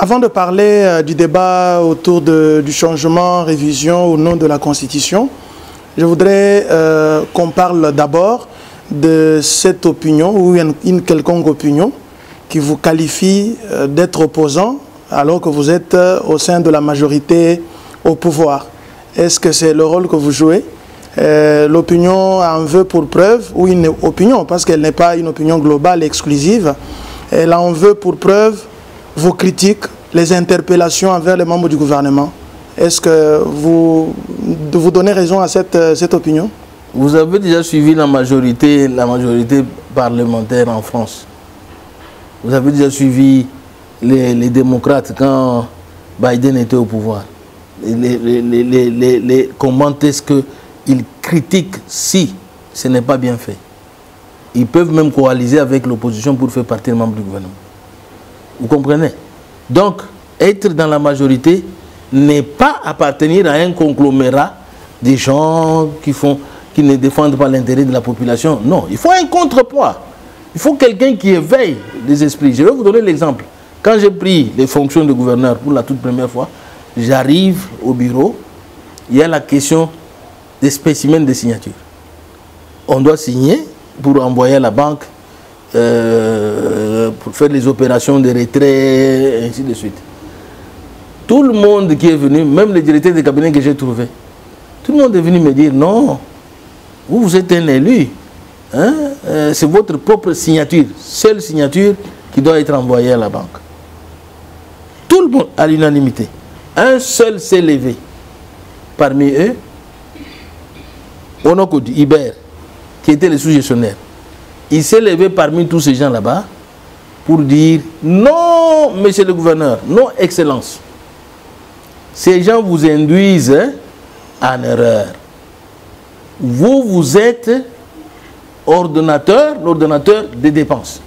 Avant de parler du débat autour du changement, révision ou non de la Constitution, je voudrais qu'on parle d'abord de cette opinion ou une quelconque opinion qui vous qualifie d'être opposant alors que vous êtes au sein de la majorité au pouvoir. Est-ce que c'est le rôle que vous jouez? L'opinion en veut pour preuve, ou une opinion, parce qu'elle n'est pas une opinion globale et exclusive, elle en veut pour preuve vos critiques, les interpellations envers les membres du gouvernement. Est-ce que vous donnez raison à cette opinion? Vous avez déjà suivi la majorité parlementaire en France. Vous avez déjà suivi les démocrates quand Biden était au pouvoir. Comment est-ce qu'ils critiquent si ce n'est pas bien fait? Ils peuvent même coaliser avec l'opposition pour faire partie des membres du gouvernement. Vous comprenez? Donc, être dans la majorité n'est pas appartenir à un conglomérat des gens qui ne défendent pas l'intérêt de la population. Non, il faut un contrepoids. Il faut quelqu'un qui éveille les esprits. Je vais vous donner l'exemple. Quand j'ai pris les fonctions de gouverneur pour la toute première fois, j'arrive au bureau, il y a la question des spécimens de signature. On doit signer pour envoyer à la banque, pour faire les opérations de retrait, et ainsi de suite. Tout le monde qui est venu, même les directeurs de cabinet que j'ai trouvé, tout le monde est venu me dire non, vous êtes un élu, hein? C'est votre propre signature, seule signature qui doit être envoyée à la banque. Tout le monde à l'unanimité. Un seul s'est levé. Parmi eux, Onokodi Iber, qui était le sous-gestionnaire. Il s'est levé parmi tous ces gens là-bas pour dire non, monsieur le gouverneur, non, excellence. Ces gens vous induisent en erreur. Vous êtes l'ordonnateur des dépenses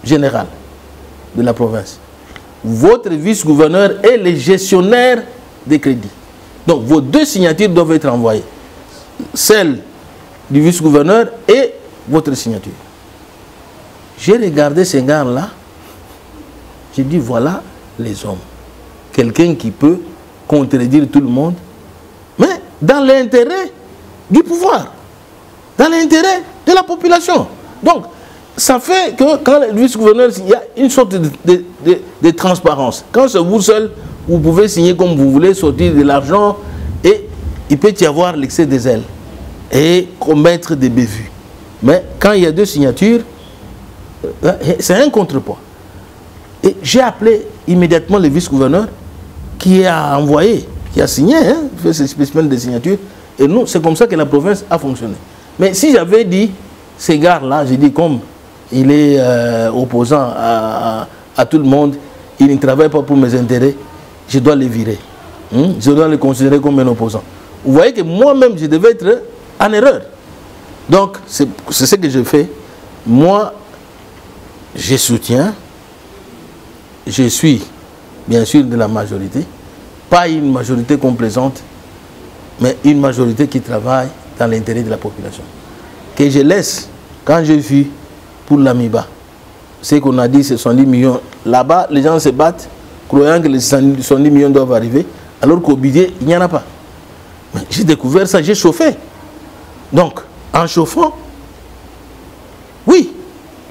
générales de la province. Votre vice-gouverneur est le gestionnaire des crédits. Donc vos deux signatures doivent être envoyées. Celle du vice-gouverneur et votre signature. J'ai regardé ces gars-là. J'ai dit voilà les hommes. Quelqu'un qui peut contredire tout le monde, mais dans l'intérêt du pouvoir, dans l'intérêt de la population. Donc, ça fait que quand le vice-gouverneur, il y a une sorte de transparence. Quand c'est vous seul, vous pouvez signer comme vous voulez, sortir de l'argent, et il peut y avoir l'excès des ailes et commettre des bévues. Mais quand il y a deux signatures, c'est un contrepoids. Et j'ai appelé immédiatement le vice-gouverneur qui a envoyé, qui a signé, fait ce spécimen de signature. Et nous, c'est comme ça que la province a fonctionné. Mais si j'avais dit, ces gars-là, j'ai dit comme il est opposant à tout le monde, il ne travaille pas pour mes intérêts, je dois les virer. Je dois les considérer comme un opposant. Vous voyez que moi-même, je devais être en erreur. Donc, c'est ce que je fais. Moi, je soutiens, je suis bien sûr de la majorité, pas une majorité complaisante, mais une majorité qui travaille dans l'intérêt de la population. Que je laisse, quand j'ai vu pour l'AMIBA, ce qu'on a dit, c'est 110 millions. Là-bas, les gens se battent, croyant que les 110 millions doivent arriver, alors qu'au budget, il n'y en a pas. J'ai découvert ça, j'ai chauffé. Donc, en chauffant, oui,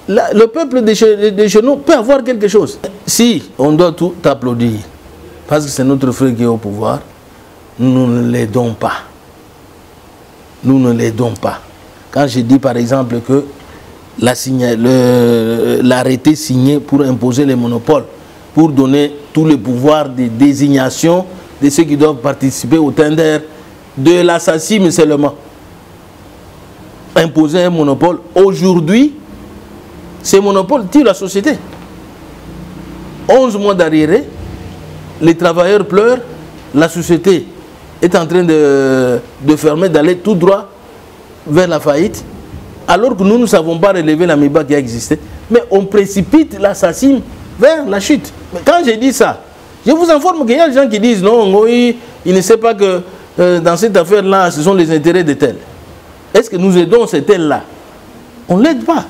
le peuple de chez nous peut avoir quelque chose. Si on doit tout applaudir, parce que c'est notre frère qui est au pouvoir, nous ne l'aidons pas. Nous ne l'aidons pas. Quand je dis par exemple que l'arrêté signé pour imposer les monopoles, pour donner tout le pouvoir de désignation de ceux qui doivent participer au tender, de l'assassin seulement, imposer un monopole, aujourd'hui, ces monopoles tirent la société. 11 mois d'arriéré, les travailleurs pleurent, la société est en train de fermer, d'aller tout droit vers la faillite, alors que nous ne savons pas relever l'AMIBA qui a existé, mais on précipite l'assassin vers la chute. Mais quand j'ai dit ça, je vous informe qu'il y a des gens qui disent non, oui, il ne sait pas que dans cette affaire-là, ce sont les intérêts de tel. Est-ce que nous aidons ces tels-là? On ne l'aide pas.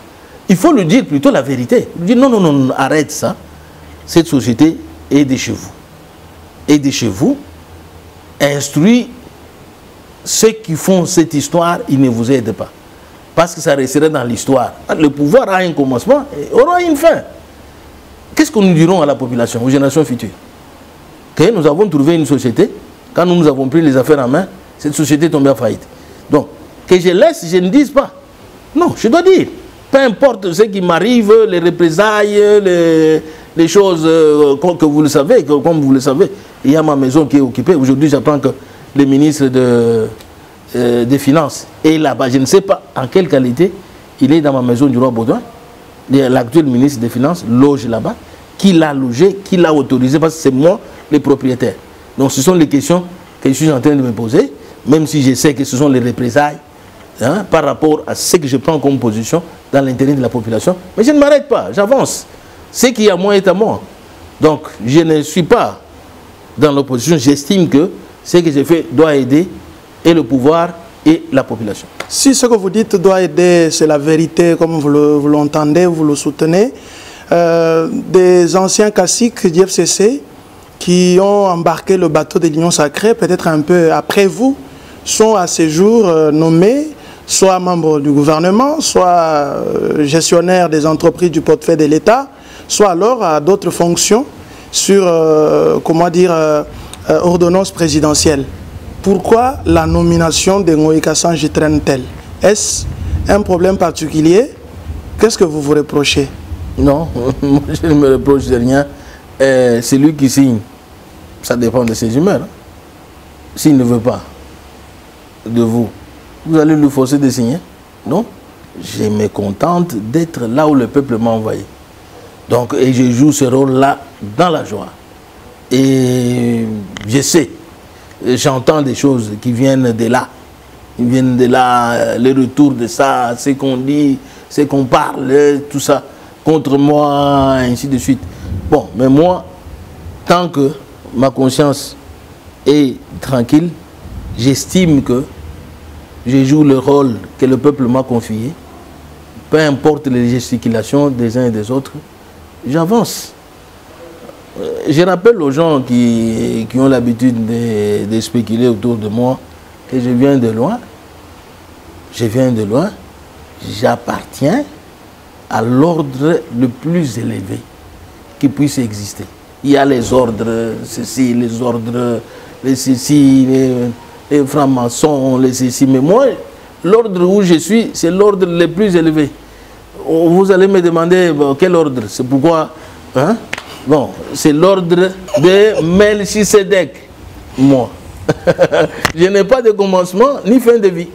Il faut lui dire plutôt la vérité. Il dit non, non, non, arrête ça. Cette société et de chez vous. Et de chez vous, instruit ceux qui font cette histoire, ils ne vous aident pas. Parce que ça resterait dans l'histoire. Le pouvoir a un commencement et aura une fin. Qu'est-ce que nous dirons à la population, aux générations futures? Que nous avons trouvé une société, quand nous avons pris les affaires en main, cette société est tombée en faillite. Donc, que je laisse, je ne dise pas. Non, je dois dire. Peu importe ce qui m'arrive, les représailles, les choses que vous le savez, comme vous le savez, il y a ma maison qui est occupée. Aujourd'hui, j'apprends que le ministre des Finances est là-bas. Je ne sais pas en quelle qualité il est dans ma maison du roi Baudouin. L'actuel ministre des Finances loge là-bas. Qui l'a logé, qui l'a autorisé, parce que c'est moi le propriétaire. Donc ce sont les questions que je suis en train de me poser, même si je sais que ce sont les représailles par rapport à ce que je prends comme position dans l'intérêt de la population. Mais je ne m'arrête pas, j'avance. Ce qui est à moi est à moi. Donc je ne suis pas dans l'opposition, j'estime que ce que j'ai fait doit aider et le pouvoir et la population. Si ce que vous dites doit aider, c'est la vérité, comme vous l'entendez, vous le soutenez, des anciens caciques du FCC qui ont embarqué le bateau de l'Union Sacrée, peut-être un peu après vous, sont à ce jour nommés soit membres du gouvernement, soit gestionnaires des entreprises du portefeuille de l'État, soit alors à d'autres fonctions sur, comment dire, ordonnance présidentielle. Pourquoi la nomination de Ngoï Kassanji traîne-t-elle? Est-ce un problème particulier? Qu'est-ce que vous vous reprochez? Non, moi je ne me reproche de rien. C'est lui qui signe. Ça dépend de ses humeurs. S'il ne veut pas de vous, vous allez lui forcer de signer? Non. Je me contente d'être là où le peuple m'a envoyé. Donc, et je joue ce rôle-là dans la joie. Et je sais, j'entends des choses qui viennent de là. Ils viennent de là, le retour de ça, ce qu'on dit, ce qu'on parle, tout ça, contre moi, ainsi de suite. Bon, mais moi, tant que ma conscience est tranquille, j'estime que je joue le rôle que le peuple m'a confié. Peu importe les gesticulations des uns et des autres, j'avance. Je rappelle aux gens qui ont l'habitude de spéculer autour de moi que je viens de loin. Je viens de loin. J'appartiens à l'ordre le plus élevé qui puisse exister. Il y a les ordres, ceci, les ordres, les ceci, les francs-maçons, les ceci. Mais moi, l'ordre où je suis, c'est l'ordre le plus élevé. Vous allez me demander quel ordre. C'est pourquoi... Hein? Bon, c'est l'ordre de Melchisedec, moi. Je n'ai pas de commencement ni fin de vie.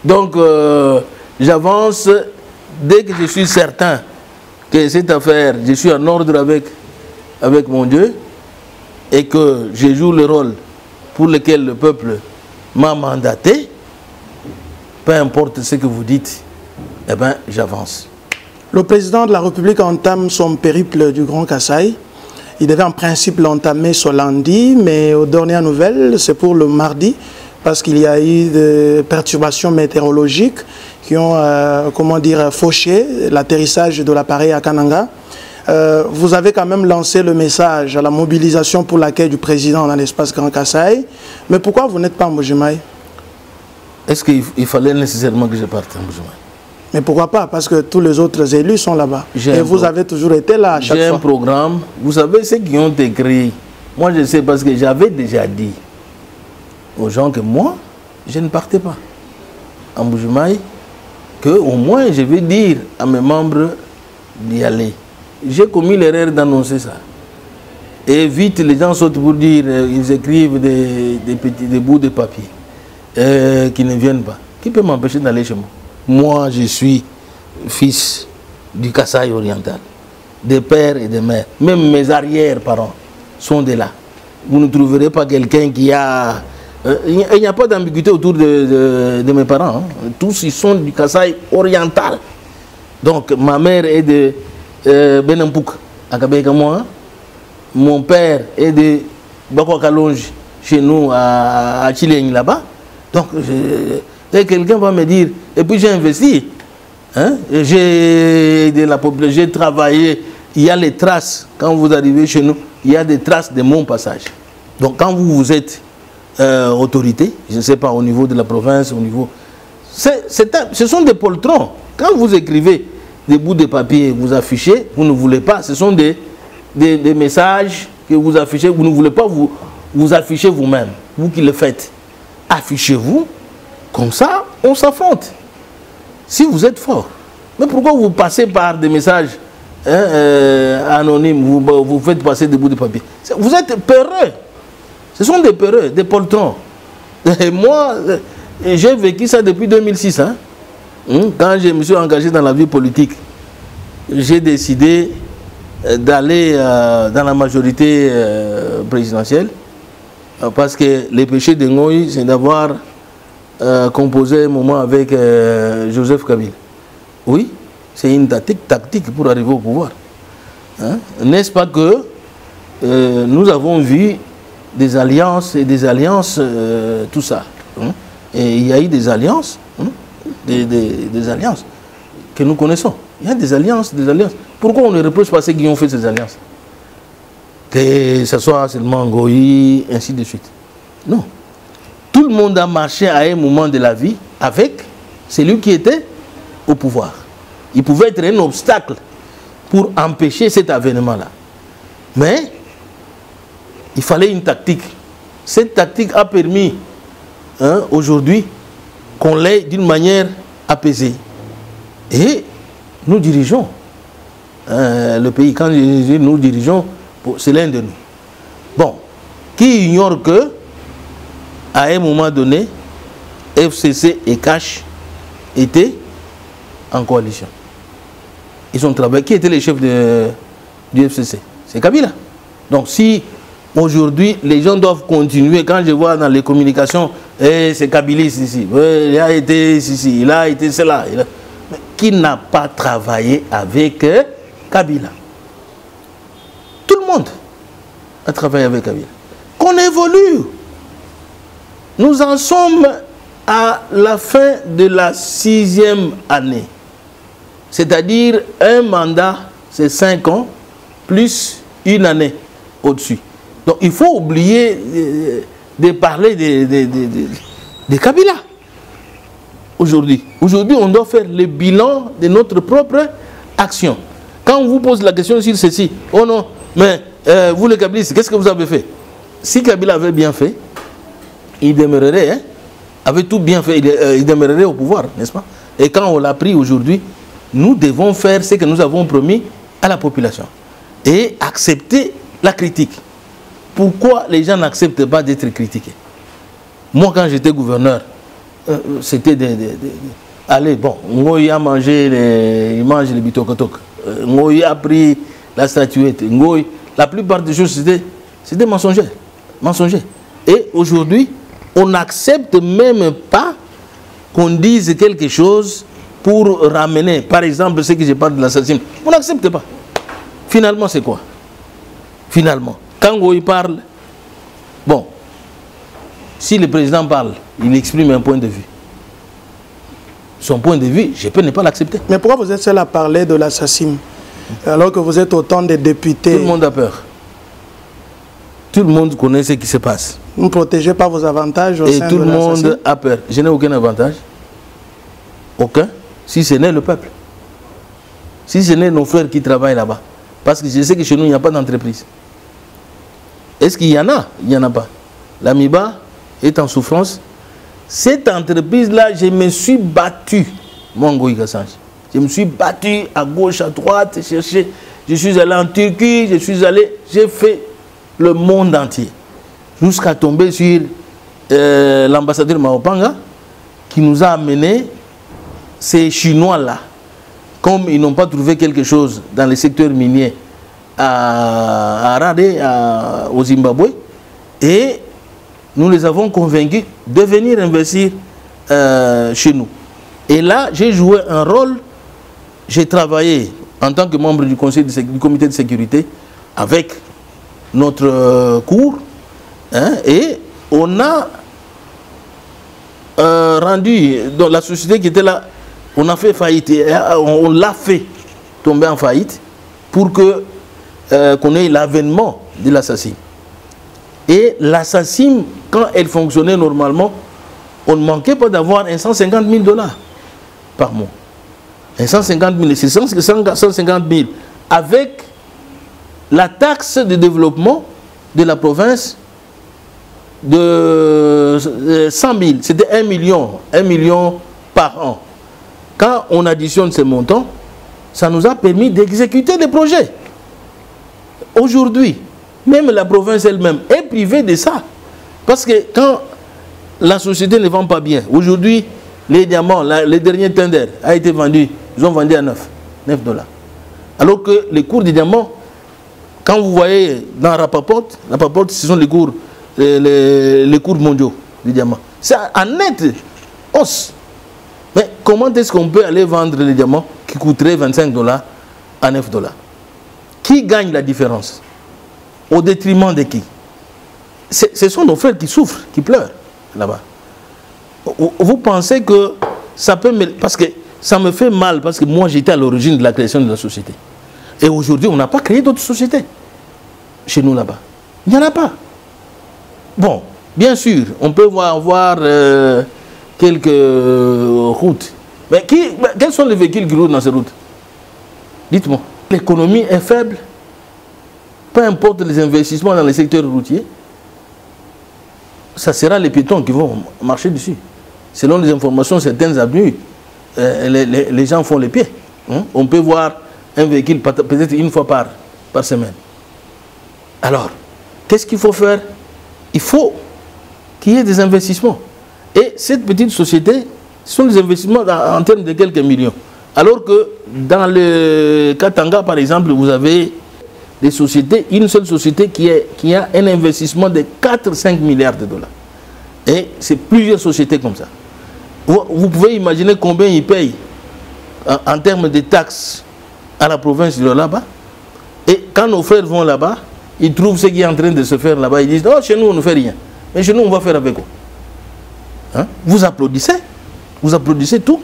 Donc, j'avance dès que je suis certain que cette affaire, je suis en ordre avec mon Dieu et que je joue le rôle pour lequel le peuple m'a mandaté, peu importe ce que vous dites, eh bien, j'avance. Le président de la République entame son périple du Grand Kasaï. Il devait en principe l'entamer ce lundi, mais aux dernières nouvelles, c'est pour le mardi, parce qu'il y a eu des perturbations météorologiques qui ont, comment dire, fauché l'atterrissage de l'appareil à Kananga. Vous avez quand même lancé le message à la mobilisation pour l'accueil du président dans l'espace Grand Kasaï. Mais pourquoi vous n'êtes pas en Mbujimaï? Est-ce qu'il fallait nécessairement que je parte en Mbujimaï? Mais pourquoi pas? Parce que tous les autres élus sont là-bas. Et vous avez toujours été là à chaque fois. J'ai un programme. Vous savez, ceux qui ont écrit, moi je sais parce que j'avais déjà dit aux gens que moi, je ne partais pas en Mbujimaï, qu'au moins je vais dire à mes membres d'y aller. J'ai commis l'erreur d'annoncer ça. Et vite, les gens sautent pour dire, ils écrivent des bouts de papier qui ne viennent pas. Qui peut m'empêcher d'aller chez moi? Moi, je suis fils du Kasaï oriental, des pères et des mères. Même mes arrière-parents sont de là. Vous ne trouverez pas quelqu'un qui a... il n'y a pas d'ambiguïté autour de mes parents. Hein. Tous, ils sont du Kasaï oriental. Donc, ma mère est de Benampouk, à Kabeka-Moi. Mon père est de Bakwakalonge, chez nous, à Chileng, là-bas. Donc, quelqu'un va me dire, et puis j'ai investi, hein? J'ai travaillé, il y a les traces, quand vous arrivez chez nous, il y a des traces de mon passage. Donc quand vous êtes autorité, je ne sais pas, au niveau de la province, au niveau... ce sont des poltrons. Quand vous écrivez des bouts de papier, vous affichez, vous ne voulez pas, ce sont des messages que vous affichez, vous ne voulez pas vous afficher vous-même, vous qui le faites. Affichez-vous, comme ça, on s'affronte. Si vous êtes fort. Mais pourquoi vous passez par des messages anonymes, vous faites passer des bouts de papier? Vous êtes peureux. Ce sont des peureux, des poltrons. Et moi, j'ai vécu ça depuis 2006. Hein. Quand je me suis engagé dans la vie politique, j'ai décidé d'aller dans la majorité présidentielle parce que le péché de Ngoï, c'est d'avoir composé un moment avec Joseph Kabila. Oui, c'est une tactique pour arriver au pouvoir. Hein? N'est-ce pas que nous avons vu des alliances et des alliances, tout ça. Hein? Et il y a eu des alliances, hein? des alliances que nous connaissons. Il y a des alliances, Pourquoi on ne reproche pas ceux qui ont fait ces alliances? Que ce soit seulement Ngoï, ainsi de suite. Non. Tout le monde a marché à un moment de la vie avec celui qui était au pouvoir. Il pouvait être un obstacle pour empêcher cet avènement-là. Mais il fallait une tactique. Cette tactique a permis aujourd'hui qu'on l'ait d'une manière apaisée. Et nous dirigeons le pays. Quand nous dirigeons, c'est l'un de nous. Bon, qui ignore que à un moment donné, FCC et CACH étaient en coalition. Ils ont travaillé. Qui était le chef du FCC? C'est Kabila. Donc si aujourd'hui les gens doivent continuer, quand je vois dans les communications, c'est Kabiliste ici, il a été ici, il a été cela. Mais qui n'a pas travaillé avec Kabila? Tout le monde a travaillé avec Kabila. Qu'on évolue. Nous en sommes à la fin de la 6e année. C'est-à-dire un mandat, c'est 5 ans, plus une année au-dessus. Donc il faut oublier de parler de Kabila. Aujourd'hui, on doit faire le bilan de notre propre action. Quand on vous pose la question sur ceci, oh non, mais vous les Kabilistes, qu'est-ce que vous avez fait? Si Kabila avait bien fait, il demeurerait, avait tout bien fait, il demeurerait au pouvoir, n'est-ce pas? Et quand on l'a pris aujourd'hui, nous devons faire ce que nous avons promis à la population et accepter la critique. Pourquoi les gens n'acceptent pas d'être critiqués? Moi, quand j'étais gouverneur, c'était allez, bon, Ngoï a mangé il mange les bitokotok. Ngoï a pris la statuette. Ngoï, la plupart des choses, c'était mensonger. Et aujourd'hui, on n'accepte même pas qu'on dise quelque chose pour ramener, par exemple, ce que je parle de l'assassinat. On n'accepte pas. Finalement, c'est quoi? Finalement, quand Ngoï parle, bon, si le président parle, il exprime un point de vue. Son point de vue, je peux ne pas l'accepter. Mais pourquoi vous êtes seul à parler de l'assassin alors que vous êtes autant de députés? Tout le monde a peur. Tout le monde connaît ce qui se passe. Vous ne protégez pas vos avantages au sein de l'assassin? Et tout le monde a peur. Je n'ai aucun avantage. Aucun. Si ce n'est le peuple. Si ce n'est nos frères qui travaillent là-bas. Parce que je sais que chez nous, il n'y a pas d'entreprise. Est-ce qu'il y en a? Il n'y en a pas. L'Amiba est en souffrance. Cette entreprise-là, je me suis battu. Moi, Ngoï Kassange. Je me suis battu à gauche, à droite, chercher. Je suis allé en Turquie, j'ai fait le monde entier. Jusqu'à tomber sur l'ambassadeur Maopanga qui nous a amené ces Chinois-là. Comme ils n'ont pas trouvé quelque chose dans le secteur minier à Harare, au Zimbabwe, et nous les avons convaincus de venir investir chez nous. Et là, j'ai joué un rôle, j'ai travaillé en tant que membre du comité de sécurité avec notre cour, et on a rendu, dans la société qui était là, on a fait faillite, on l'a fait tomber en faillite pour que qu'on ait l'avènement de la SACIM. Et la SACIM, quand elle fonctionnait normalement, on ne manquait pas d'avoir 150 000 $ par mois. 150 000, c'est 150 000 avec la taxe de développement de la province de 100 000. C'était 1 million par an. Quand on additionne ces montants, ça nous a permis d'exécuter des projets. Aujourd'hui, même la province elle-même est privée de ça. Parce que quand la société ne vend pas bien, aujourd'hui, les diamants, les derniers tenders a été vendu, ils ont vendu à 9 $. Alors que les cours des diamants, quand vous voyez dans Rapaport, ce sont les cours mondiaux du diamant. C'est en nette hausse. Mais comment est-ce qu'on peut aller vendre les diamants qui coûteraient 25 $ à 9 $? Qui gagne la différence? Au détriment de qui? Ce sont nos frères qui souffrent, qui pleurent là-bas. Vous pensez que ça peut... Parce que ça me fait mal, parce que moi j'étais à l'origine de la création de la société. Et aujourd'hui, on n'a pas créé d'autres sociétés chez nous là-bas. Il n'y en a pas. Bon, bien sûr, on peut avoir quelques routes. Mais quels sont les véhicules qui roulent dans ces routes? Dites-moi. L'économie est faible. Peu importe les investissements dans les secteurs routiers, ça sera les piétons qui vont marcher dessus. Selon les informations, certaines avenues, les gens font les pieds. On peut voir un véhicule peut-être une fois par semaine. Alors, qu'est-ce qu'il faut faire? Il faut qu'il y ait des investissements. Et cette petite société, ce sont des investissements en termes de quelques millions. Alors que dans le Katanga, par exemple, vous avez des sociétés, une seule société qui a un investissement de 4-5 milliards $. Et c'est plusieurs sociétés comme ça. Vous pouvez imaginer combien ils payent en termes de taxes à la province de là-bas. Et quand nos frères vont là-bas, ils trouvent ce qui est en train de se faire là-bas. Ils disent, oh, chez nous, on ne fait rien. Mais chez nous, on va faire avec quoi? Vous applaudissez tout.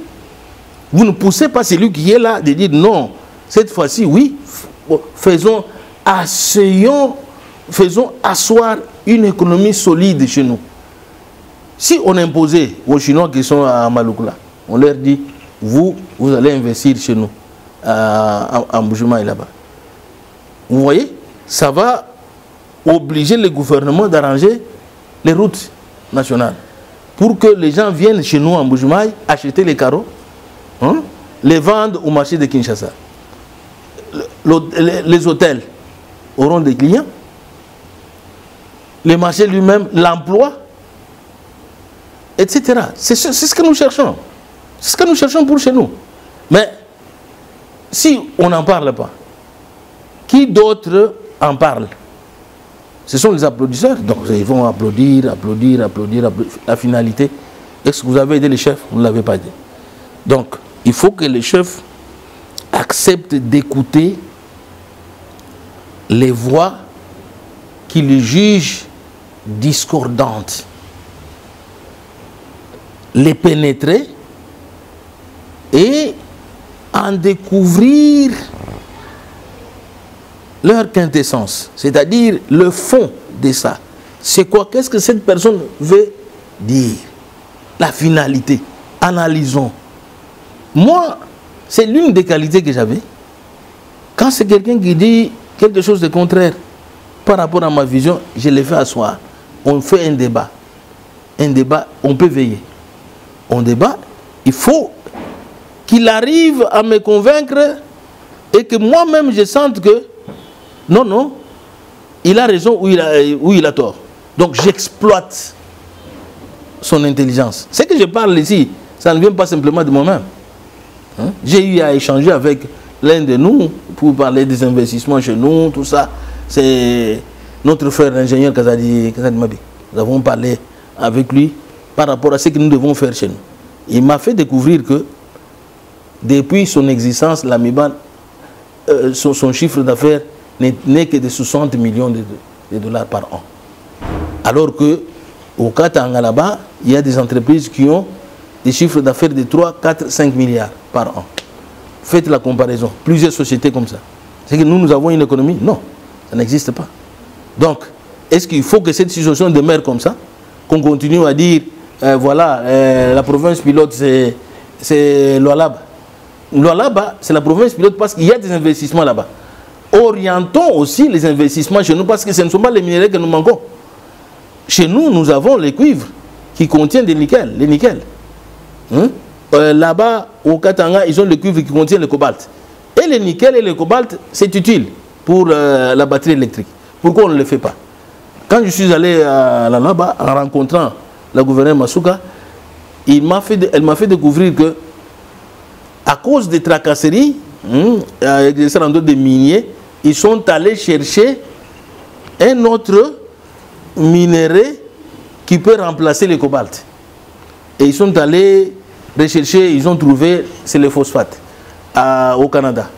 Vous ne poussez pas celui qui est là de dire, non, cette fois-ci, oui, faisons asseoir une économie solide chez nous. Si on imposait aux Chinois qui sont à Malukula, on leur dit, vous allez investir chez nous, à Mbujimaï là-bas. Vous voyez, ça va obliger le gouvernement d'arranger les routes nationales pour que les gens viennent chez nous à Mbujimaï acheter les carreaux, les vendre au marché de Kinshasa. Les hôtels auront des clients, le marché lui-même, l'emploi, etc. C'est ce que nous cherchons. C'est ce que nous cherchons pour chez nous. Mais si on n'en parle pas, qui d'autre en parle? Ce sont les applaudisseurs. Donc ils vont applaudir. La finalité, est-ce que vous avez aidé les chefs? Vous ne l'avez pas aidé. Donc il faut que les chefs acceptent d'écouter les voix qu'ils jugent discordantes, les pénétrer et en découvrir leur quintessence, c'est-à-dire le fond de ça. C'est quoi? Qu'est-ce que cette personne veut dire? La finalité. Analysons. Moi, c'est l'une des qualités que j'avais. Quand c'est quelqu'un qui dit quelque chose de contraire par rapport à ma vision, je les fais asseoir. On fait un débat. Un débat, on peut veiller. On débat, il faut qu'il arrive à me convaincre et que moi-même je sente que non, il a raison ou il a tort. Donc j'exploite son intelligence. Ce que je parle ici, ça ne vient pas simplement de moi-même. J'ai eu à échanger avec l'un de nous pour parler des investissements chez nous, tout ça. C'est notre frère l'ingénieur Kazadi Mabi. Nous avons parlé avec lui par rapport à ce que nous devons faire chez nous. Il m'a fait découvrir que depuis son existence, l'Amiban, son chiffre d'affaires n'est que de 60 millions de dollars par an. Alors que au Katanga là-bas, il y a des entreprises qui ont des chiffres d'affaires de 3, 4, 5 milliards par an. Faites la comparaison. Plusieurs sociétés comme ça. C'est que nous avons une économie? Non, ça n'existe pas. Donc, est-ce qu'il faut que cette situation demeure comme ça? Qu'on continue à dire, voilà, la province pilote, c'est Lualaba. Lualaba, c'est la province pilote parce qu'il y a des investissements là-bas. Orientons aussi les investissements chez nous parce que ce ne sont pas les minéraux que nous manquons. Chez nous, nous avons les cuivres qui contiennent des nickels, les nickels. Là-bas, au Katanga, ils ont le cuivre qui contient le cobalt. Et le nickel et le cobalt, c'est utile pour la batterie électrique. Pourquoi on ne le fait pas? Quand je suis allé là-bas, en rencontrant la gouverneure Masuka, elle m'a fait découvrir que, à cause des tracasseries, avec des miniers, ils sont allés chercher un autre minerai qui peut remplacer le cobalt. Et ils sont allés rechercher, ils ont trouvé, c'est le phosphate au Canada.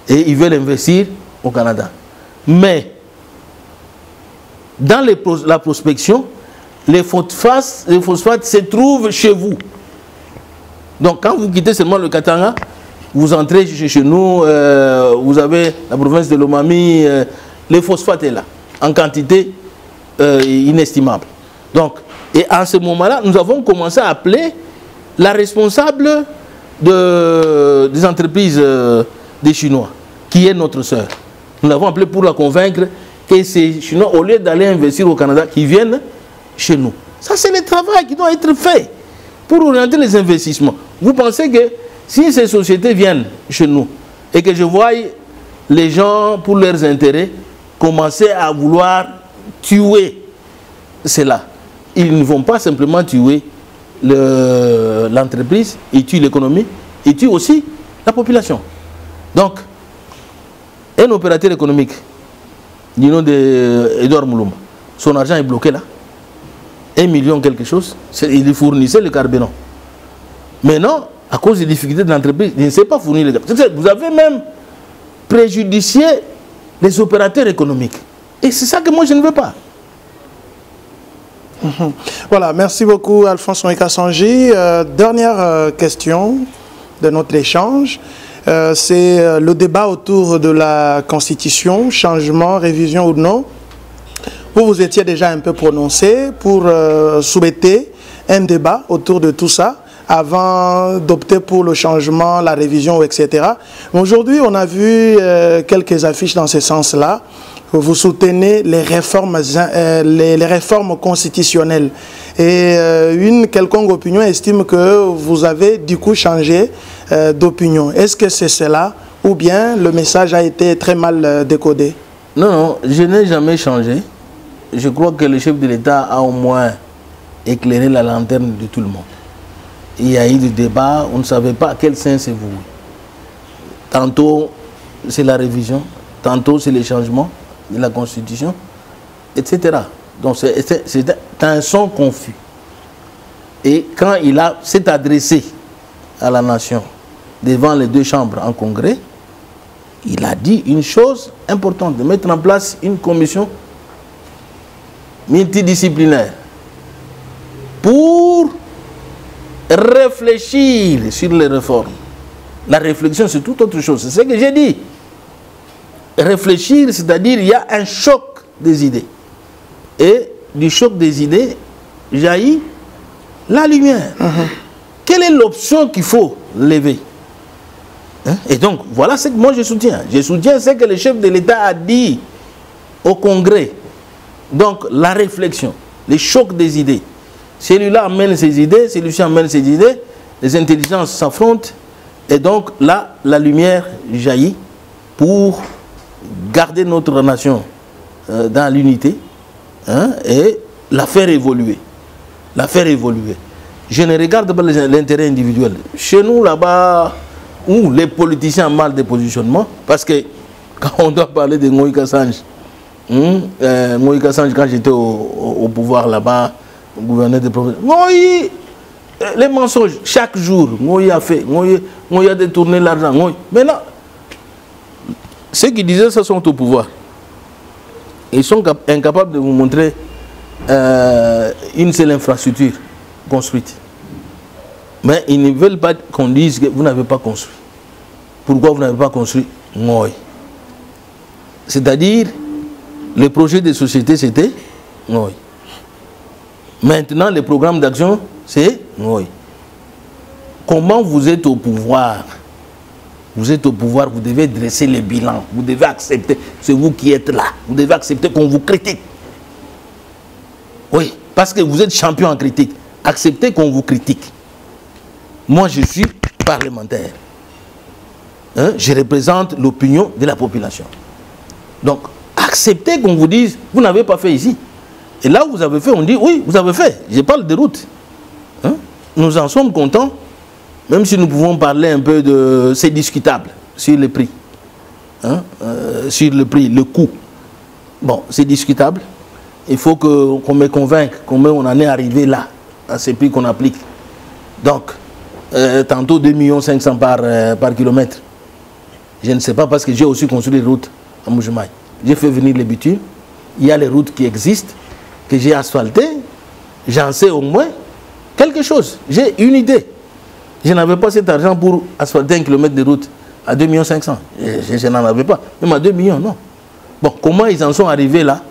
Et ils veulent investir au Canada. Mais, dans la prospection, les phosphates se trouvent chez vous. Donc, quand vous quittez seulement le Katanga, vous entrez chez nous, vous avez la province de Lomami, le phosphate est là, en quantité inestimable. Donc, et en ce moment-là, nous avons commencé à appeler la responsable des entreprises des Chinois, qui est notre sœur. Nous l'avons appelée pour la convaincre que ces Chinois, au lieu d'aller investir au Canada, qui viennent chez nous. Ça, c'est le travail qui doit être fait pour orienter les investissements. Vous pensez que si ces sociétés viennent chez nous et que je vois les gens, pour leurs intérêts, commencer à vouloir tuer cela, ils ne vont pas simplement tuer l'entreprise, ils tuent l'économie, ils tuent aussi la population. Donc, un opérateur économique du nom d'Edouard Moulouma, son argent est bloqué là. 1 million quelque chose, il fournissait le carburant. Maintenant, à cause des difficultés de l'entreprise, il ne sait pas fournir le carburant. Vous avez même préjudicié les opérateurs économiques. Et c'est ça que moi je ne veux pas. Voilà, merci beaucoup Alphonse Mwika-Sangi. Dernière question de notre échange. C'est le débat autour de la Constitution, changement, révision ou non. Vous vous étiez déjà un peu prononcé pour souhaiter un débat autour de tout ça avant d'opter pour le changement, la révision, etc. Aujourd'hui, on a vu quelques affiches dans ce sens-là. Vous soutenez les réformes constitutionnelles. Et une quelconque opinion estime que vous avez du coup changé d'opinion. Est-ce que c'est cela ou bien le message a été très mal décodé? Non, non, je n'ai jamais changé. Je crois que le chef de l'État a au moins éclairé la lanterne de tout le monde. Il y a eu des débats, on ne savait pas à quel sens c'est voué. Tantôt c'est la révision, tantôt c'est les changements de la Constitution, etc. Donc c'est un son confus. Et quand il s'est adressé à la nation devant les deux chambres en congrès, il a dit une chose importante, de mettre en place une commission multidisciplinaire pour réfléchir sur les réformes. La réflexion, c'est tout autre chose. C'est ce que j'ai dit. Réfléchir, c'est-à-dire il y a un choc des idées. Et du choc des idées jaillit la lumière. Quelle est l'option qu'il faut lever? Et donc, voilà ce que moi je soutiens. Je soutiens ce que le chef de l'État a dit au Congrès. Donc, la réflexion, les chocs des idées. Celui-là amène ses idées, celui-ci amène ses idées, les intelligences s'affrontent, et donc là, la lumière jaillit pour garder notre nation dans l'unité et la faire évoluer. La faire évoluer. Je ne regarde pas l'intérêt individuel. Chez nous, là-bas, où les politiciens ont mal de positionnement, parce que quand on doit parler de Mwika-Sangi, Mwika-Sangi, quand j'étais au pouvoir là-bas, gouverneur de province, les mensonges, chaque jour, Ngoyi a fait, Ngoyi a détourné l'argent. Maintenant, ceux qui disaient ça sont au pouvoir. Ils sont incapables de vous montrer une seule infrastructure construite. Mais ils ne veulent pas qu'on dise que vous n'avez pas construit. Pourquoi vous n'avez pas construit? Ngoyi. C'est-à-dire, Le projet de société, c'était oui. Maintenant, les programmes d'action, c'est oui. Comment vous êtes au pouvoir? Vous êtes au pouvoir, vous devez dresser les bilans. Vous devez accepter, c'est vous qui êtes là. Vous devez accepter qu'on vous critique. Oui, parce que vous êtes champion en critique. Acceptez qu'on vous critique. Moi, je suis parlementaire. Hein? Je représente l'opinion de la population. Donc, acceptez qu'on vous dise, vous n'avez pas fait ici. Et là où vous avez fait, on dit, oui, vous avez fait. Je parle de route. Hein? Nous en sommes contents, même si nous pouvons parler un peu de... C'est discutable sur le prix. Hein? Sur le prix, le coût. Bon, c'est discutable. Il faut qu'on me convainque comment on en est arrivé là, à ces prix qu'on applique. Donc, tantôt 2 500 000 par kilomètre. Je ne sais pas parce que j'ai aussi construit les routes à Mbuji-Mayi. J'ai fait venir les bitumes. Il y a les routes qui existent, que j'ai asphaltées. J'en sais au moins quelque chose. J'ai une idée. Je n'avais pas cet argent pour asphalter 1 kilomètre de route à 2 500 000. Je n'en avais pas. Même à 2 millions, non. Bon, comment ils en sont arrivés là?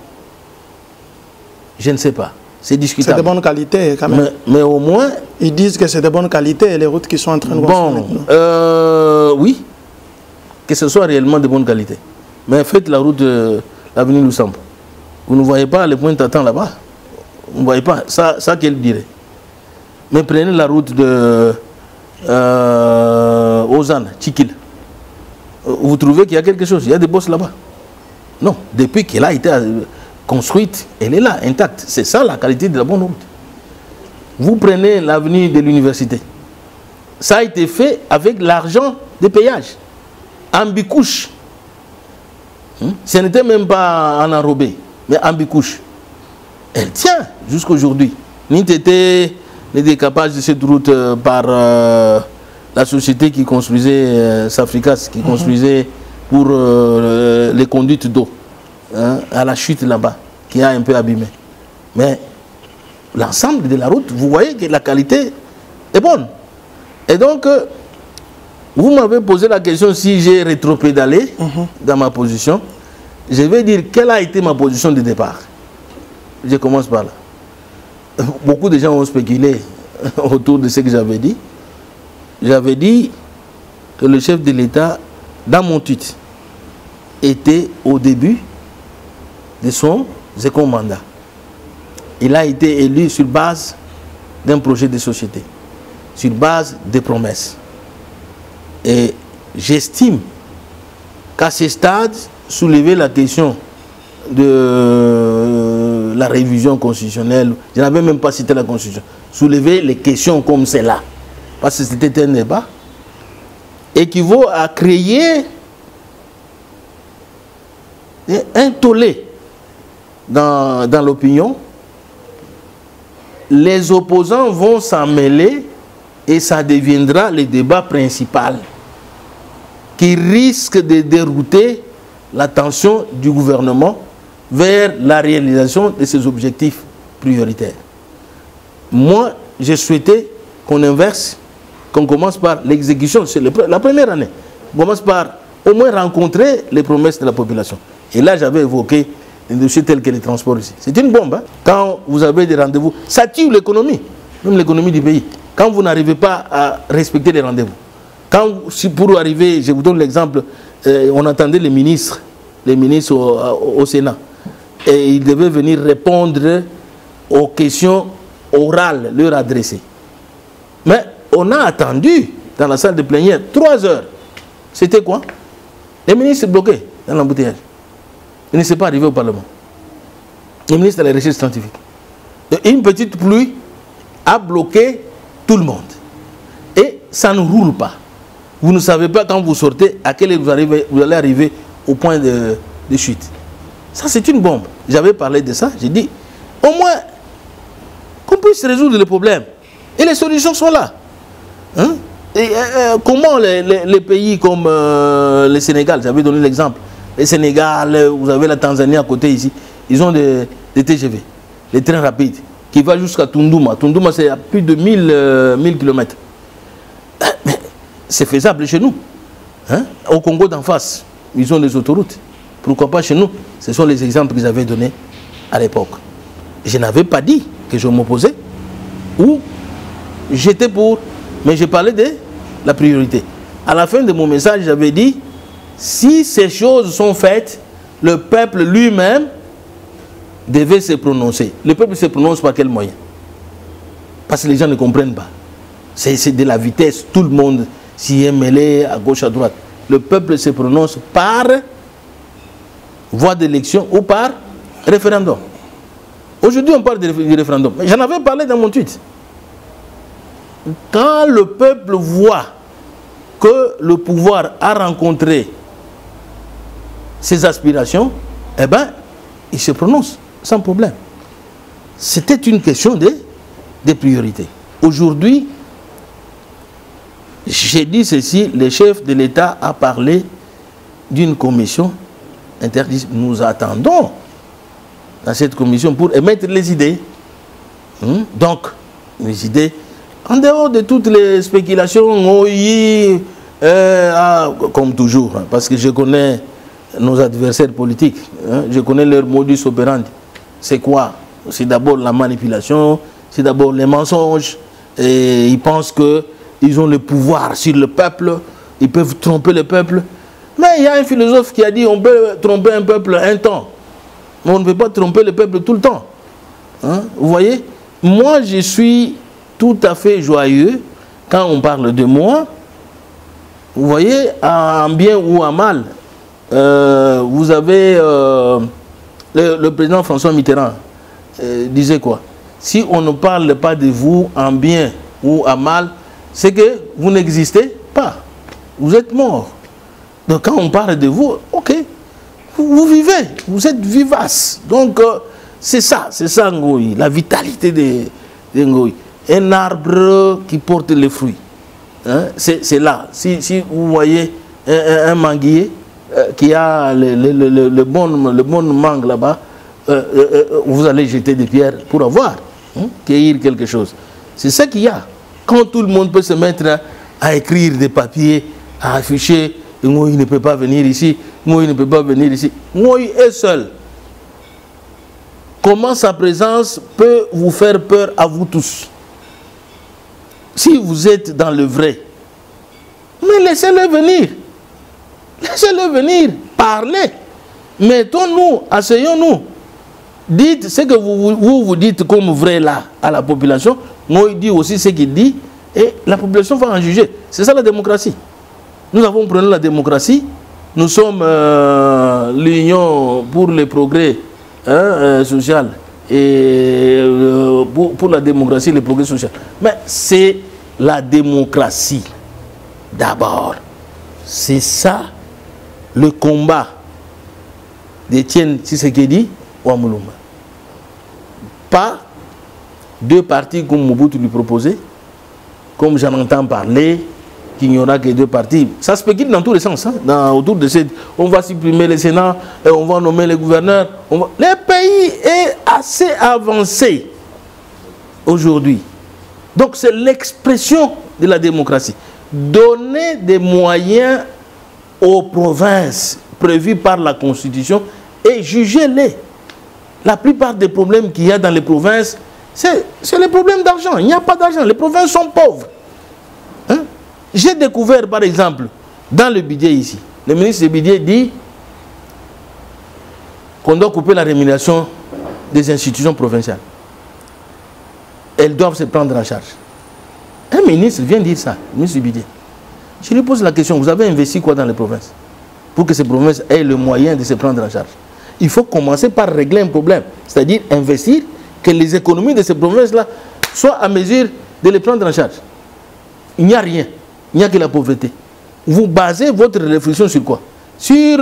Je ne sais pas. C'est discutable. C'est de bonne qualité quand même. Mais au moins... Ils disent que c'est de bonne qualité les routes qui sont en train de construire. Oui. Que ce soit réellement de bonne qualité. Mais faites la route de l'avenue Lusambo. Vous ne voyez pas les points d'attente là-bas. Vous ne voyez pas. Ça qu'elle dirait. Mais prenez la route de Ozane, Tchikil. Vous trouvez qu'il y a quelque chose. Il y a des bosses là-bas. Non. Depuis qu'elle a été construite, elle est là, intacte. C'est ça la qualité de la bonne route. Vous prenez l'avenue de l'université. Ça a été fait avec l'argent des péages. En bicouche. Ce n'était même pas en enrobé, mais en bicouche. Elle tient jusqu'aujourd'hui. N'était le décapage de cette route par la société qui construisait Safricas, qui construisait pour les conduites d'eau. À la chute là-bas, qui a un peu abîmé. Mais l'ensemble de la route, vous voyez que la qualité est bonne. Et donc, vous m'avez posé la question si j'ai rétropédalé dans ma position. Je vais dire quelle a été ma position de départ. Je commence par là. Beaucoup de gens ont spéculé autour de ce que j'avais dit. J'avais dit que le chef de l'État, dans mon tweet, était au début de son second mandat. Il a été élu sur base d'un projet de société, sur base de promesses. Et j'estime qu'à ce stade, soulever la question de la révision constitutionnelle, je n'avais même pas cité la Constitution, soulever les questions comme celle-là, parce que c'était un débat, équivaut à créer un tollé dans l'opinion. Les opposants vont s'en mêler et ça deviendra le débat principal qui risque de dérouter l'attention du gouvernement vers la réalisation de ses objectifs prioritaires. Moi, j'ai souhaité qu'on inverse, qu'on commence par l'exécution. C'est la première année. On commence par au moins rencontrer les promesses de la population. Et là, j'avais évoqué des dossiers tels que les transports ici. C'est une bombe. Hein? Quand vous avez des rendez-vous, ça tue l'économie, même l'économie du pays. Quand vous n'arrivez pas à respecter les rendez-vous. Si pour arriver, je vous donne l'exemple, on attendait les ministres au Sénat. Et ils devaient venir répondre aux questions orales leur adressées. Mais on a attendu dans la salle de plénière 3 heures. C'était quoi? Les ministres bloqués dans l'embouteillage. Ils ne sont pas arrivés au Parlement. Le ministre de la Recherche scientifique. Une petite pluie a bloqué tout le monde. Et ça ne roule pas. Vous ne savez pas quand vous sortez à quelle heure vous allez arriver au point de chute. Ça, c'est une bombe. J'avais parlé de ça. J'ai dit, au moins, qu'on puisse résoudre le problème. Et les solutions sont là. Hein? Et, comment les pays comme le Sénégal, j'avais donné l'exemple, le Sénégal, vous avez la Tanzanie à côté ici, ils ont des TGV, des trains rapides, qui vont jusqu'à Tunduma. Tunduma, c'est à plus de 1000 km. C'est faisable chez nous. Hein? Au Congo d'en face, ils ont des autoroutes. Pourquoi pas chez nous? Ce sont les exemples qu'ils avaient donnés à l'époque. Je n'avais pas dit que je m'opposais ou j'étais pour, mais je parlais de la priorité. À la fin de mon message, j'avais dit, si ces choses sont faites, le peuple lui-même devait se prononcer. Le peuple se prononce par quel moyen? Parce que les gens ne comprennent pas. C'est de la vitesse, tout le monde s'y est mêlé à gauche, à droite. Le peuple se prononce par voie d'élection ou par référendum. Aujourd'hui, on parle du référendum. J'en avais parlé dans mon tweet. Quand le peuple voit que le pouvoir a rencontré ses aspirations, eh bien, il se prononce sans problème. C'était une question de priorité. Aujourd'hui, j'ai dit ceci, le chef de l'État a parlé d'une commission interdite. Nous attendons dans cette commission pour émettre les idées. Donc, les idées, en dehors de toutes les spéculations, comme toujours, parce que je connais nos adversaires politiques, je connais leur modus operandi. C'est quoi? C'est d'abord la manipulation, c'est d'abord les mensonges, et ils pensent qu'ils ont le pouvoir sur le peuple, ils peuvent tromper le peuple. Mais il y a un philosophe qui a dit on peut tromper un peuple un temps, mais on ne peut pas tromper le peuple tout le temps. Vous voyez? Moi, je suis tout à fait joyeux quand on parle de moi. Vous voyez, en bien ou en mal, vous avez le président François Mitterrand disait quoi? Si on ne parle pas de vous en bien ou en mal, c'est que vous n'existez pas. Vous êtes mort. Donc quand on parle de vous, ok, vous vivez, vous êtes vivace. Donc c'est ça Ngoï, la vitalité de Ngoï. Un arbre qui porte les fruits. C'est là. Si vous voyez un manguier qui a le bon mangue là-bas, vous allez jeter des pierres pour avoir, cueillir quelque chose. C'est ça qu'il y a. Quand tout le monde peut se mettre à écrire des papiers, à afficher, moi il ne peut pas venir ici, moi il ne peut pas venir ici. Moi il est seul. Comment sa présence peut vous faire peur à vous tous? Si vous êtes dans le vrai, mais laissez-le venir. Laissez-le venir, parlez. Mettons-nous, asseyons-nous. Dites ce que vous dites comme vrai là à la population. Moi, il dit aussi ce qu'il dit et la population va en juger. C'est ça la démocratie. Nous avons pris la démocratie. Nous sommes l'Union pour le progrès social et pour la démocratie et le progrès social. Mais c'est la démocratie d'abord. C'est ça le combat d'Étienne Tshisekedi ou Amulumba. Pas deux partis comme Mobutu lui proposait, comme j'en entends parler, qu'il n'y aura que deux partis. Ça spécule dans tous les sens. Autour de cette, on va supprimer le Sénat, et on va nommer les gouverneurs. Le pays est assez avancé aujourd'hui. Donc c'est l'expression de la démocratie. Donner des moyens aux provinces prévues par la Constitution et juger-les. La plupart des problèmes qu'il y a dans les provinces, c'est les problèmes d'argent. Il n'y a pas d'argent. Les provinces sont pauvres. J'ai découvert, par exemple, dans le budget ici, le ministre du budget dit qu'on doit couper la rémunération des institutions provinciales. Elles doivent se prendre en charge. Un ministre vient dire ça, le ministre du budget. Je lui pose la question, vous avez investi quoi dans les provinces pour que ces provinces aient le moyen de se prendre en charge? Il faut commencer par régler un problème, c'est-à-dire investir, que les économies de ces provinces-là soient à mesure de les prendre en charge. Il n'y a rien, il n'y a que la pauvreté. Vous basez votre réflexion sur quoi? Sur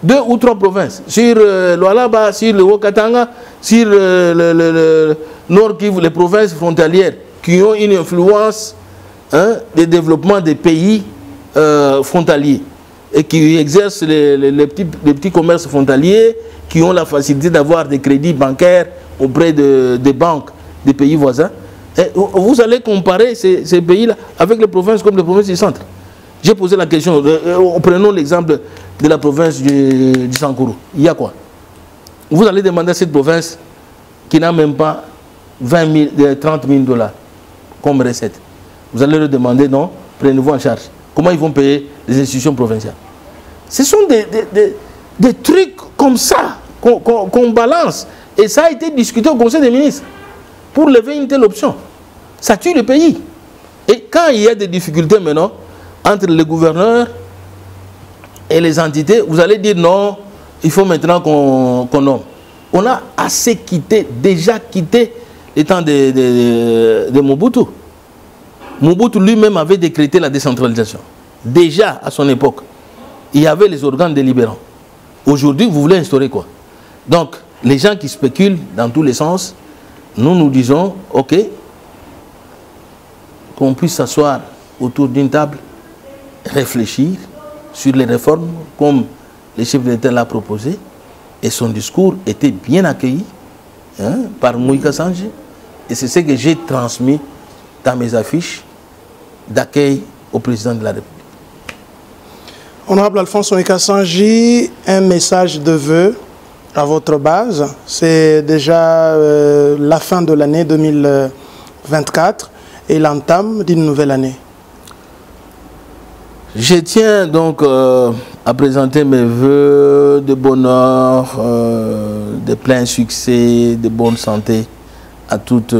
2 ou 3 provinces, sur l'Oualaba, sur le Haut-Katanga, sur le Nord Kivu, les provinces frontalières qui ont une influence de développement des pays frontaliers et qui exercent les petits commerces frontaliers, qui ont la facilité d'avoir des crédits bancaires auprès des banques des pays voisins. Et vous allez comparer ces pays-là avec les provinces comme les provinces du centre. J'ai posé la question, prenons l'exemple de la province du Sankuru. Il y a quoi? Vous allez demander à cette province qui n'a même pas 30 000 $ comme recette. Vous allez leur demander, non, prenez-vous en charge. Comment ils vont payer les institutions provinciales? Ce sont des trucs comme ça qu'on balance. Et ça a été discuté au Conseil des ministres pour lever une telle option. Ça tue le pays. Et quand il y a des difficultés maintenant entre les gouverneurs et les entités, vous allez dire non, il faut maintenant qu'on nomme. On a assez déjà quitté les temps de Mobutu. Mobutu lui-même avait décrété la décentralisation. Déjà, à son époque, il y avait les organes délibérants. Aujourd'hui, vous voulez instaurer quoi? Donc, les gens qui spéculent dans tous les sens, nous disons, ok, qu'on puisse s'asseoir autour d'une table, réfléchir sur les réformes comme le chef de l'État l'a proposé, et son discours était bien accueilli par Moïka Sanji, et c'est ce que j'ai transmis dans mes affiches d'accueil au président de la République. Honorable Alphonse Moïka Sanji, un message de vœux à votre base. C'est déjà la fin de l'année 2024 et l'entame d'une nouvelle année. Je tiens donc à présenter mes vœux de bonheur, de plein succès, de bonne santé à toute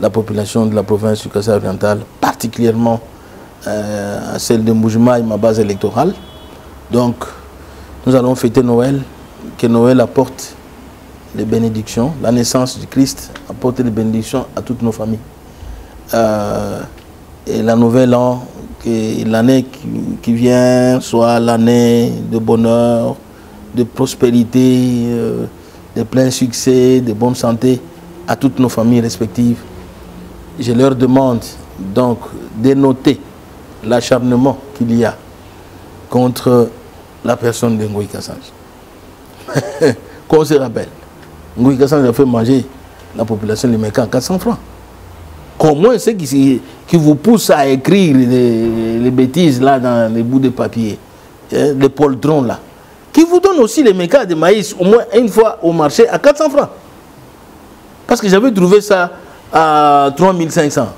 la population de la province du Kasaï oriental, particulièrement à celle de Mbuji-Mayi, ma base électorale. Donc, nous allons fêter Noël, que Noël apporte les bénédictions, la naissance du Christ apporte les bénédictions à toutes nos familles. Et la nouvelle an, que l'année qui vient soit l'année de bonheur, de prospérité, de plein succès, de bonne santé à toutes nos familles respectives. Je leur demande donc de noter l'acharnement qu'il y a contre la personne de Moïka Sanji. Qu'on se rappelle, Moïka Sanji a fait manger la population de Meka à 400 francs. Comment c'est qui vous pousse à écrire les bêtises là dans les bouts de papier, les poltrons là, qui vous donnent aussi les mécas de maïs au moins une fois au marché à 400 francs. Parce que j'avais trouvé ça à 3500,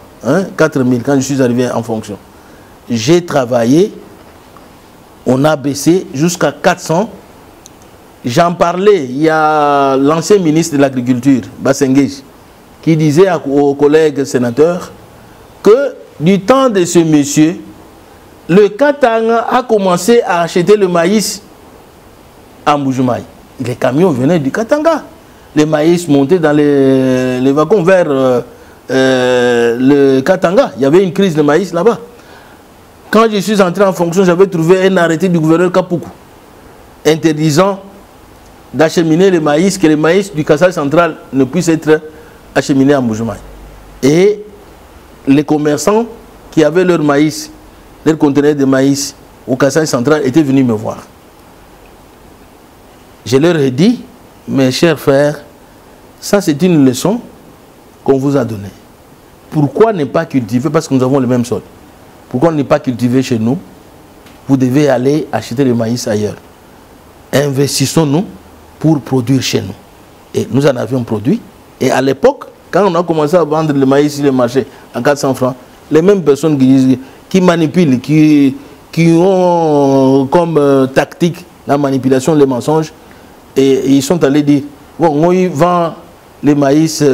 4000 quand je suis arrivé en fonction. J'ai travaillé, on a baissé jusqu'à 400. J'en parlais, il y a l'ancien ministre de l'Agriculture, Bassengej, qui disait aux collègues sénateurs que du temps de ce monsieur, le Katanga a commencé à acheter le maïs à Mbuji-Mayi. Les camions venaient du Katanga. Le maïs montait dans les wagons vers le Katanga. Il y avait une crise de maïs là-bas. Quand je suis entré en fonction, j'avais trouvé un arrêté du gouverneur Kapoukou interdisant d'acheminer le maïs, que le maïs du Kasaï central ne puisse être acheminé à Mbuji-Mayi. Et les commerçants qui avaient leur maïs, leur conteneur de maïs au Kasaï central étaient venus me voir. Je leur ai dit, mes chers frères, ça c'est une leçon qu'on vous a donnée. Pourquoi ne pas cultiver? Parce que nous avons le même sol. Pourquoi ne pas cultiver chez nous? Vous devez aller acheter le maïs ailleurs. Investissons-nous pour produire chez nous. Et nous en avions produit. Et à l'époque, quand on a commencé à vendre le maïs sur le marché à 400 francs, les mêmes personnes qui manipulent, qui ont comme tactique la manipulation, les mensonges, et ils sont allés dire, bon, on vend les maïs,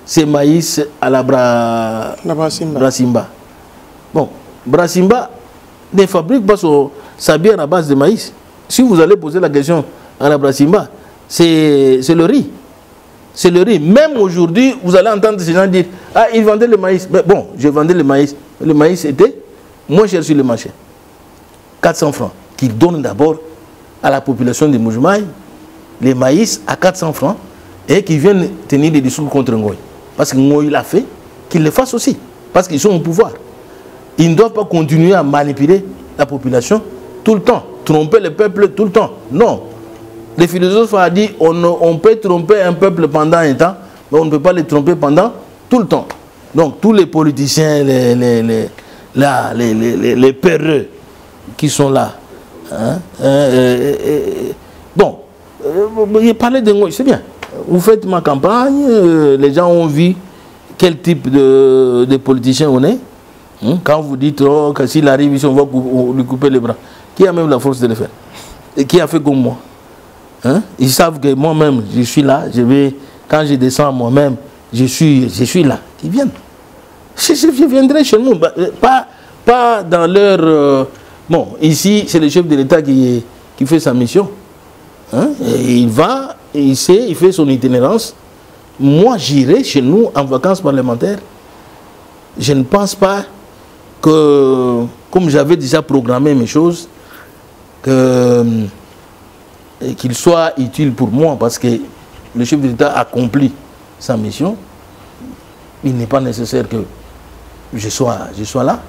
ces maïs à la Brasimba. Bon, Brasimba ne fabrique pas sa bière à base de maïs. Si vous allez poser la question à la Brasimba, c'est le riz. C'est le riz. Même aujourd'hui, vous allez entendre ces gens dire, ah, ils vendaient le maïs. Mais bon, je vendais le maïs. Le maïs était moins cher sur le marché. 400 francs. Qui donnent d'abord à la population de Mbuji-Mayi les maïs à 400 francs et qui viennent tenir des discours contre Ngoï. Parce que Ngoï l'a fait, qu'ils le fassent aussi. Parce qu'ils sont au pouvoir. Ils ne doivent pas continuer à manipuler la population tout le temps. Tromper le peuple tout le temps. Non. Les philosophes ont dit on peut tromper un peuple pendant un temps, mais on ne peut pas le tromper pendant tout le temps. Donc tous les politiciens, les peureux qui sont là, Hein? Bon, il parlait de moi, c'est bien. Vous faites ma campagne, les gens ont vu quel type de politicien on est. Hein? Quand vous dites oh, que s'il arrive ici, on va lui couper les bras. Qui a même la force de le faire? Et qui a fait comme moi? Hein? Ils savent que moi-même, je suis là. Quand je descends moi-même, je suis là. Ils viennent. Je viendrai chez nous. Pas dans leur... bon, ici, c'est le chef de l'État qui fait sa mission. Hein? Et il va, il fait son itinérance. Moi, j'irai chez nous en vacances parlementaires. Je ne pense pas que, comme j'avais déjà programmé mes choses, qu'il soit utile pour moi, parce que le chef de l'État accomplit sa mission. Il n'est pas nécessaire que je sois là.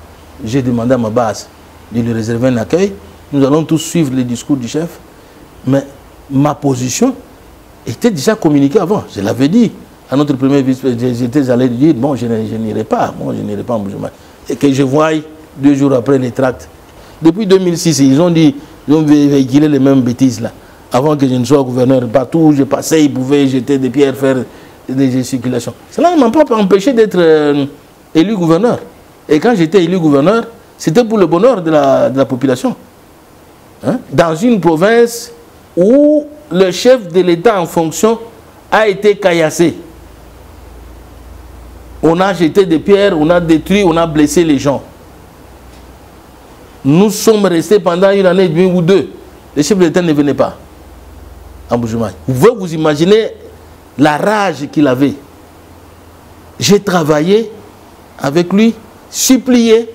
J'ai demandé à ma base de lui réserver un accueil. Nous allons tous suivre les discours du chef. Mais ma position était déjà communiquée avant. Je l'avais dit à notre premier vice-président. J'étais allé lui dire, bon, je n'irai pas. Moi, je n'irai pas en Bujumbura. Et que je voie 2 jours après les tracts. Depuis 2006, ils ont véhiculé les mêmes bêtises là. Avant que je ne sois gouverneur, partout où je passais, ils pouvaient jeter des pierres, faire des gesticulations. Cela ne m'a pas empêché d'être élu gouverneur. Et quand j'étais élu gouverneur, c'était pour le bonheur de la population. Hein? Dans une province où le chef de l'État en fonction a été caillassé. On a jeté des pierres, on a détruit, on a blessé les gens. Nous sommes restés pendant 1 année et demie ou 2. Le chef de l'État ne venait pas en Bujumbura. Vous pouvez vous imaginer la rage qu'il avait. J'ai travaillé avec lui, supplié,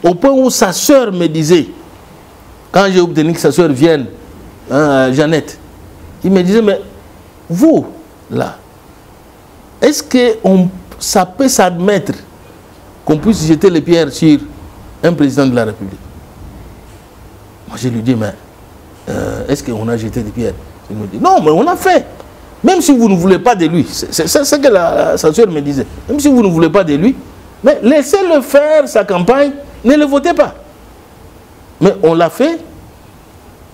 au point où sa soeur me disait, quand j'ai obtenu que sa soeur vienne, Jeannette, il me disait, mais vous, là, est-ce que ça peut s'admettre qu'on puisse jeter les pierres sur un président de la République? Moi, je lui dis, mais est-ce qu'on a jeté des pierres? Il me dit, non, mais on a fait. Même si vous ne voulez pas de lui, c'est ce que sa soeur me disait. Même si vous ne voulez pas de lui, mais laissez-le faire sa campagne, ne le votez pas. Mais on l'a fait.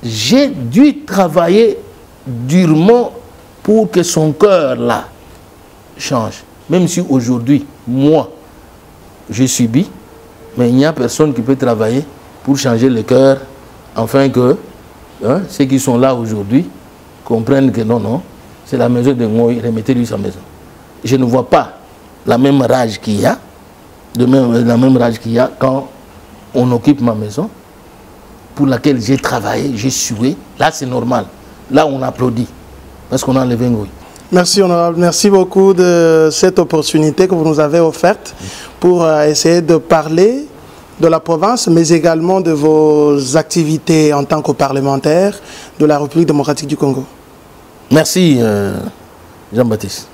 J'ai dû travailler durement pour que son cœur là change. Même si aujourd'hui, moi, je subis, mais il n'y a personne qui peut travailler pour changer le cœur, afin que ceux qui sont là aujourd'hui comprennent que non, c'est la maison de Ngoï, remettez-lui sa maison. Je ne vois pas la même rage qu'il y a, la même rage qu'il y a quand on occupe ma maison, pour laquelle j'ai travaillé, j'ai sué. Là, c'est normal. Là, on applaudit, parce qu'on a enlevé Ngoï. Merci, honorable. Merci beaucoup de cette opportunité que vous nous avez offerte pour essayer de parler de la province, mais également de vos activités en tant que parlementaire de la République démocratique du Congo. Merci, Jean-Baptiste.